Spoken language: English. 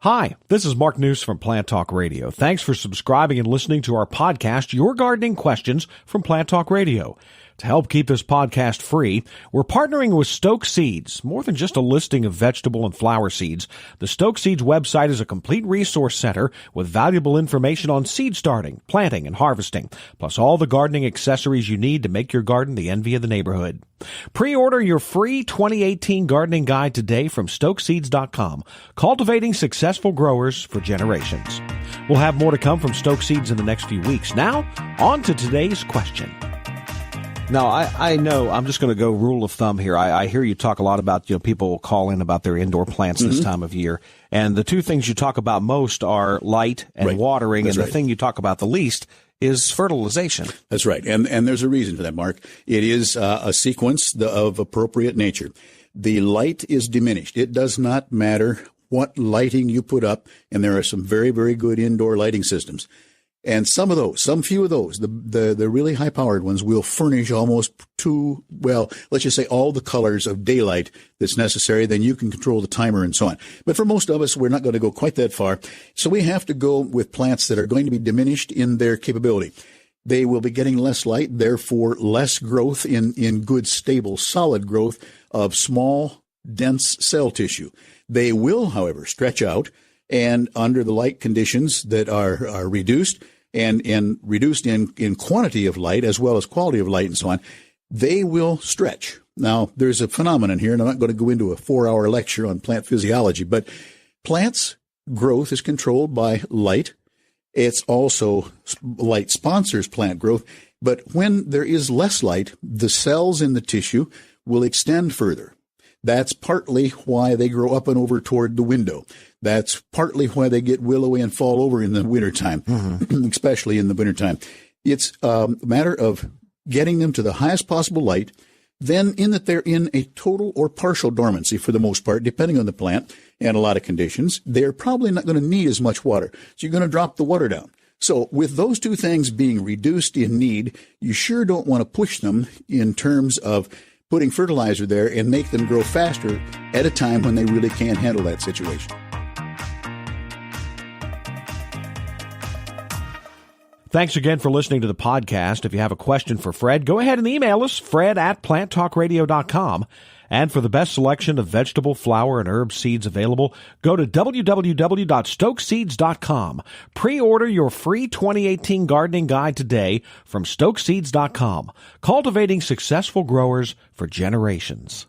Hi, this is Mark News from Plant Talk Radio. Thanks for subscribing and listening to our podcast, Your Gardening Questions from Plant Talk Radio. To help keep this podcast free, we're partnering with Stoke Seeds. More than just a listing of vegetable and flower seeds, the Stoke Seeds website is a complete resource center with valuable information on seed starting, planting, and harvesting, plus all the gardening accessories you need to make your garden the envy of the neighborhood. Pre-order your free 2018 gardening guide today from stokeseeds.com, cultivating successful growers for generations. We'll have more to come from Stoke Seeds in the next few weeks. Now, on to today's question. Now, I know, I'm just going to go rule of thumb here. I hear you talk a lot about, people will call in about their indoor plants this time of year. And the two things you talk about most are light and watering. That's and the thing you talk about the least is fertilization. That's right. And there's a reason for that, Mark. It is a sequence of appropriate nature. The light is diminished. It does not matter what lighting you put up. And there are some very, very good indoor lighting systems. And some few of those, the really high-powered ones will furnish almost let's just say all the colors of daylight that's necessary. Then you can control the timer and so on. But for most of us, we're not going to go quite that far. So we have to go with plants that are going to be diminished in their capability. They will be getting less light, therefore less growth in good, stable, solid growth of small, dense cell tissue. They will, however, stretch out. And under the light conditions that are reduced and reduced in quantity of light as well as quality of light and so on, they will stretch. Now, there's a phenomenon here, and I'm not going to go into a 4-hour lecture on plant physiology, but plants' growth is controlled by light. It's also light sponsors plant growth. But when there is less light, the cells in the tissue will extend further. That's partly why they grow up and over toward the window. That's partly why they get willowy and fall over in the wintertime, especially in the wintertime. It's a matter of getting them to the highest possible light, then in that they're in a total or partial dormancy for the most part, depending on the plant and a lot of conditions. They're probably not going to need as much water, so you're going to drop the water down. So with those two things being reduced in need, you sure don't want to push them in terms of putting fertilizer there and make them grow faster at a time when they really can't handle that situation. Thanks again for listening to the podcast. If you have a question for Fred, go ahead and email us, fred@planttalkradio.com. And for the best selection of vegetable, flower, and herb seeds available, go to www.stokeseeds.com. Pre-order your free 2018 gardening guide today from stokeseeds.com. Cultivating successful growers for generations.